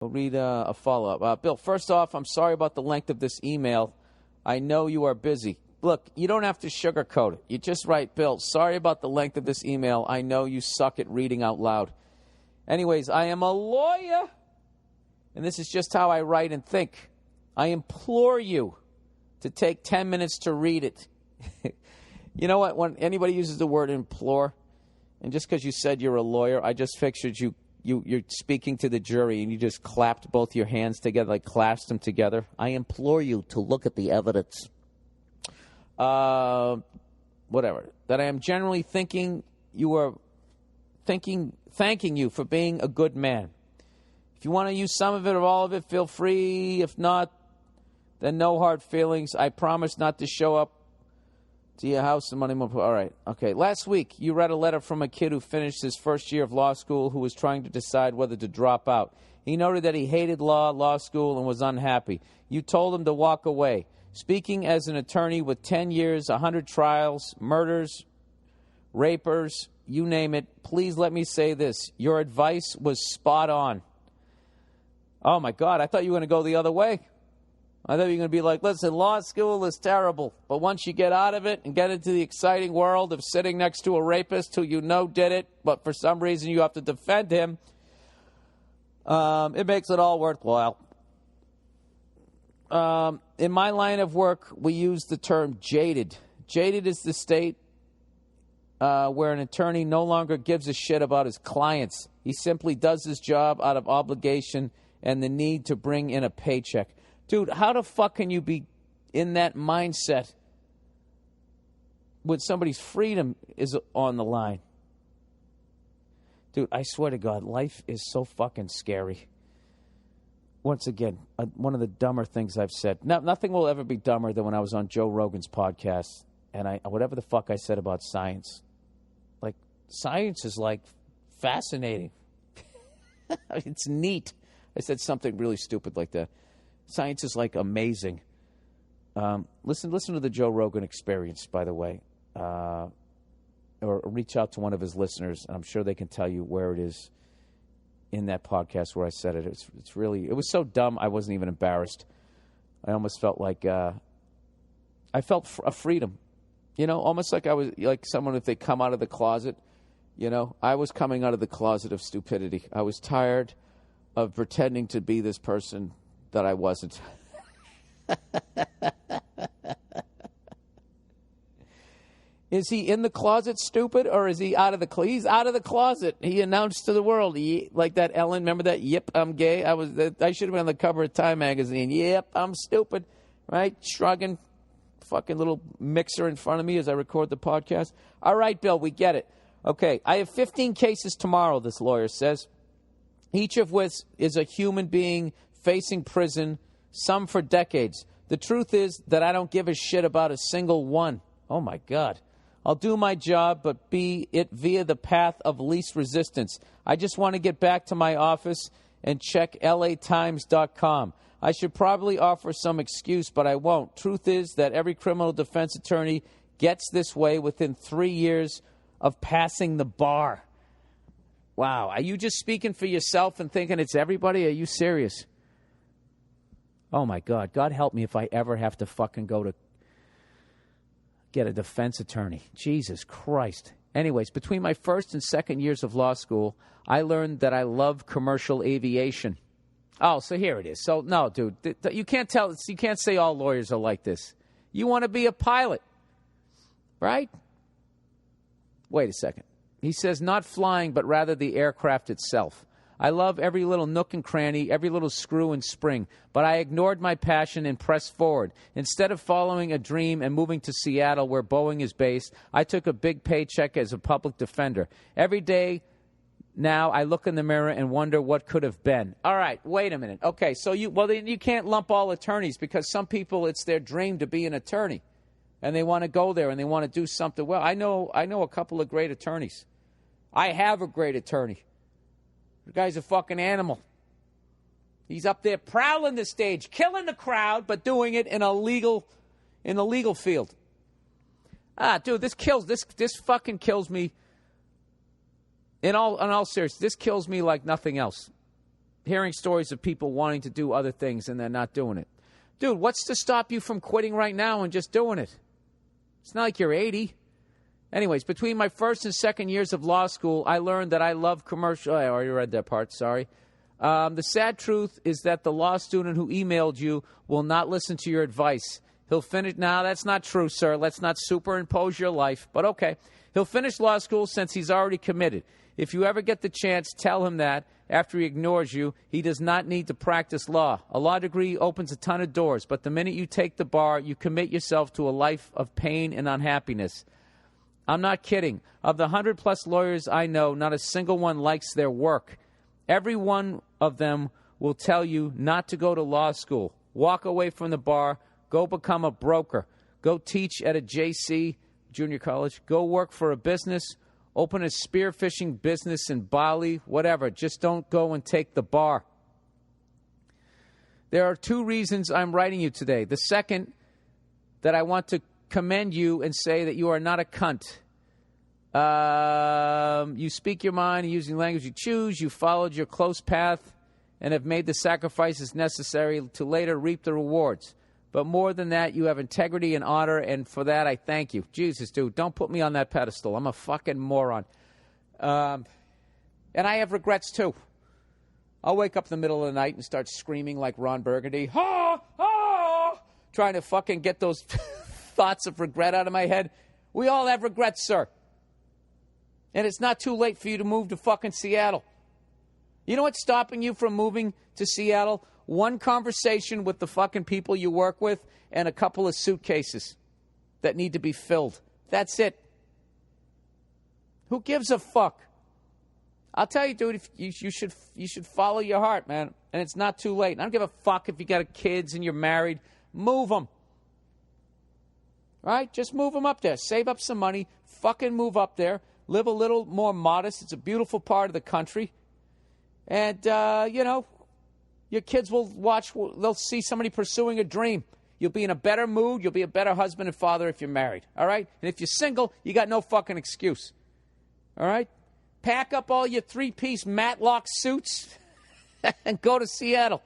We'll read a follow-up. Bill, first off, I'm sorry about the length of this email. I know you are busy. Look, you don't have to sugarcoat it. You just write, Bill, sorry about the length of this email. I know you suck at reading out loud. Anyways, I am a lawyer, and this is just how I write and think. I implore you to take 10 minutes to read it. You know what? When anybody uses the word implore, and just because you said you're a lawyer, I just pictured you're speaking to the jury, and you just clapped both your hands together, like clasped them together. I implore you to look at the evidence. Whatever. That I am generally thanking you for being a good man. If you want to use some of it or all of it, feel free. If not, then no hard feelings. I promise not to show up to your house and money more. All right. Okay. Last week, you read a letter from a kid who finished his first year of law school who was trying to decide whether to drop out. He noted that he hated law school, and was unhappy. You told him to walk away. Speaking as an attorney with 10 years, 100 trials, murders, rapers, you name it, please let me say this. Your advice was spot on. Oh, my God. I thought you were going to go the other way. I thought you were going to be like, listen, law school is terrible, but once you get out of it and get into the exciting world of sitting next to a rapist who you know did it, but for some reason you have to defend him, it makes it all worthwhile. In my line of work, we use the term JADED. JADED is the state where an attorney no longer gives a shit about his clients. He simply does his job out of obligation and the need to bring in a paycheck. Dude, how the fuck can you be in that mindset when somebody's freedom is on the line? Dude, I swear to God, life is so fucking scary. Once again, one of the dumber things I've said. Nothing will ever be dumber than when I was on Joe Rogan's podcast and whatever the fuck I said about science. Like, science is, like, fascinating. It's neat. I said something really stupid like that. Science is, like, amazing. Listen to the Joe Rogan Experience, by the way. Or reach out to one of his listeners, and I'm sure they can tell you where it is in that podcast where I said it. It's really, it was so dumb I wasn't even embarrassed. I almost felt like I felt a freedom. You know, almost like I was like someone if they come out of the closet. You know, I was coming out of the closet of stupidity. I was tired of pretending to be this person that I wasn't. Is he in the closet stupid, or is he out of the closet? He's out of the closet. He announced to the world, like that Ellen, remember that? Yep, I'm gay. I should have been on the cover of Time magazine. Yep, I'm stupid. Right? Shrugging. Fucking little mixer in front of me as I record the podcast. All right, Bill, we get it. Okay, I have 15 cases tomorrow, this lawyer says, each of which is a human being facing prison, some for decades. The truth is that I don't give a shit about a single one. Oh, my God. I'll do my job, but be it via the path of least resistance. I just want to get back to my office and check LATimes.com. I should probably offer some excuse, but I won't. Truth is that every criminal defense attorney gets this way within 3 years of passing the bar. Wow. Are you just speaking for yourself and thinking it's everybody? Are you serious? Oh, my God. God help me if I ever have to fucking go to get a defense attorney. Jesus Christ. Anyways, between my first and second years of law school, I learned that I love commercial aviation. Oh, so here it is. So, no, dude, you can't say all lawyers are like this. You want to be a pilot, right? Wait a second. He says not flying, but rather the aircraft itself. I love every little nook and cranny, every little screw and spring, but I ignored my passion and pressed forward. Instead of following a dream and moving to Seattle, where Boeing is based, I took a big paycheck as a public defender. Every day now I look in the mirror and wonder what could have been. All right, wait a minute. Okay, so then you can't lump all attorneys, because some people it's their dream to be an attorney, and they want to go there and they want to do something well. I know a couple of great attorneys. I have a great attorney. The guy's a fucking animal. He's up there prowling the stage, killing the crowd, but doing it in a legal field. Dude, this fucking kills me. In all seriousness, this kills me like nothing else. hearing stories of people wanting to do other things and they're not doing it. Dude, what's to stop you from quitting right now and just doing it? It's not like you're 80. Anyways, between my first and second years of law school, I learned that I love commercial. I already read that part, sorry. The sad truth is that the law student who emailed you will not listen to your advice. He'll finish. Now, that's not true, sir. Let's not superimpose your life, but okay. He'll finish law school since he's already committed. If you ever get the chance, tell him that after he ignores you, he does not need to practice law. A law degree opens a ton of doors, but the minute you take the bar, you commit yourself to a life of pain and unhappiness. I'm not kidding. Of the 100-plus lawyers I know, not a single one likes their work. Every one of them will tell you not to go to law school. Walk away from the bar. Go become a broker. Go teach at a JC, junior college. Go work for a business. Open a spearfishing business in Bali, whatever. Just don't go and take the bar. There are 2 reasons I'm writing you today. The second, that I want to commend you and say that you are not a cunt. You speak your mind using language you choose. You followed your close path and have made the sacrifices necessary to later reap the rewards. But more than that, you have integrity and honor, and for that, I thank you. Jesus, dude, don't put me on that pedestal. I'm a fucking moron. And I have regrets, too. I'll wake up in the middle of the night and start screaming like Ron Burgundy, ha, ha, trying to fucking get those thoughts of regret out of my head. We all have regrets, sir. And it's not too late for you to move to fucking Seattle. You know what's stopping you from moving to Seattle? One conversation with the fucking people you work with and a couple of suitcases that need to be filled. That's it. Who gives a fuck? I'll tell you, dude, if you should follow your heart, man. And it's not too late. I don't give a fuck if you got kids and you're married. Move them. Right? Just move them up there. Save up some money. Fucking move up there. Live a little more modest. It's a beautiful part of the country. And, your kids will watch, they'll see somebody pursuing a dream. You'll be in a better mood. You'll be a better husband and father if you're married. All right? And if you're single, you got no fucking excuse. All right? Pack up all your 3-piece Matlock suits and go to Seattle.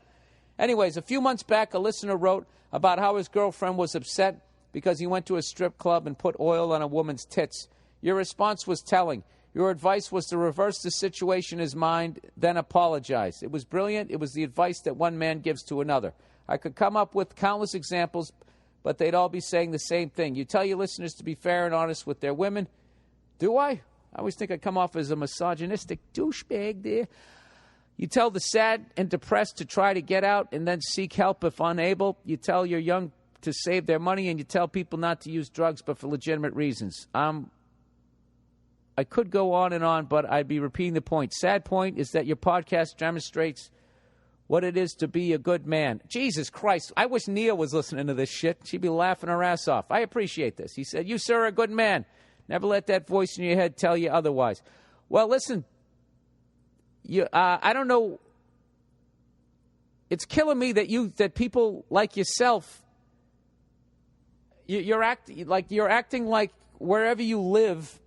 Anyways, a few months back, a listener wrote about how his girlfriend was upset because he went to a strip club and put oil on a woman's tits. Your response was telling. Your advice was to reverse the situation in his mind, then apologize. It was brilliant. It was the advice that one man gives to another. I could come up with countless examples, but they'd all be saying the same thing. You tell your listeners to be fair and honest with their women. Do I? I always think I come off as a misogynistic douchebag there. You tell the sad and depressed to try to get out and then seek help if unable. You tell your young to save their money, and you tell people not to use drugs but for legitimate reasons. I could go on, but I'd be repeating the point. Sad point is that your podcast demonstrates what it is to be a good man. Jesus Christ, I wish Nia was listening to this shit. She'd be laughing her ass off. I appreciate this. He said, you, sir, are a good man. Never let that voice in your head tell you otherwise. Well, listen, I don't know. It's killing me that people like yourself, you're acting like wherever you live,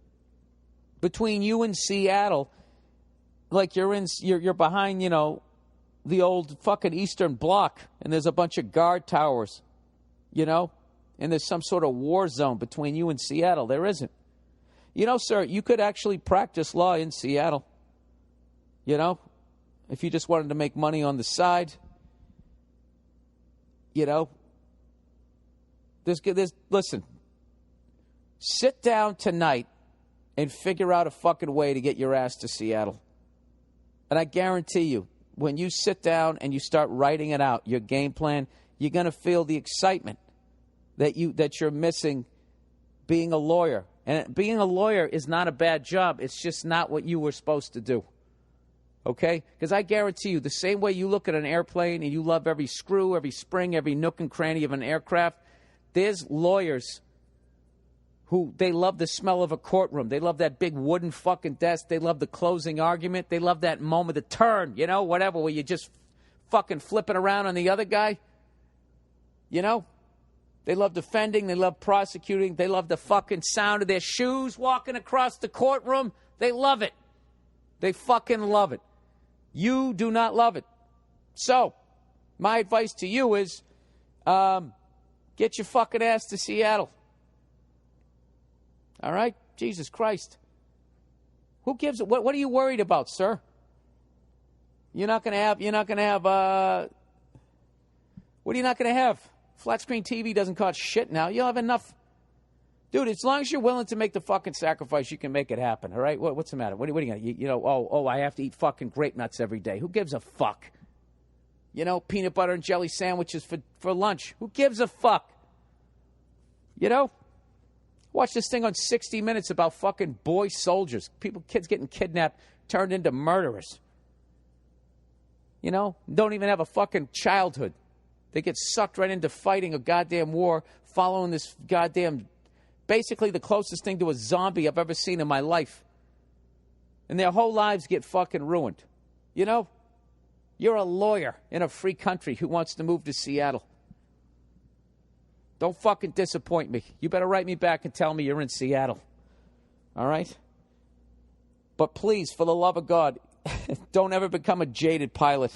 between you and Seattle, like you're behind, the old fucking Eastern Bloc, and there's a bunch of guard towers, and there's some sort of war zone between you and Seattle. There isn't. Sir, you could actually practice law in Seattle, if you just wanted to make money on the side, listen, sit down tonight and figure out a fucking way to get your ass to Seattle. And I guarantee you, when you sit down and you start writing it out, your game plan, you're going to feel the excitement that you're missing being a lawyer. And being a lawyer is not a bad job. It's just not what you were supposed to do. Okay? Because I guarantee you, the same way you look at an airplane and you love every screw, every spring, every nook and cranny of an aircraft, there's lawyers who they love the smell of a courtroom. They love that big wooden fucking desk. They love the closing argument. They love that moment, the turn, whatever, where you just fucking flipping around on the other guy. They love defending. They love prosecuting. They love the fucking sound of their shoes walking across the courtroom. They love it. They fucking love it. You do not love it. So, my advice to you is get your fucking ass to Seattle. All right? Jesus Christ. Who gives it? What are you worried about, sir? You're not going to have, what are you not going to have? Flat screen TV doesn't cost shit now. You'll have enough. Dude, as long as you're willing to make the fucking sacrifice, you can make it happen, all right? What's the matter? What are you going to, I have to eat fucking grape nuts every day. Who gives a fuck? Peanut butter and jelly sandwiches for lunch. Who gives a fuck? Watch this thing on 60 Minutes about fucking boy soldiers. Kids getting kidnapped, turned into murderers. Don't even have a fucking childhood. They get sucked right into fighting a goddamn war, following this goddamn, basically the closest thing to a zombie I've ever seen in my life. And their whole lives get fucking ruined. You're a lawyer in a free country who wants to move to Seattle. Don't fucking disappoint me. You better write me back and tell me you're in Seattle. All right? But please, for the love of God, don't ever become a jaded pilot.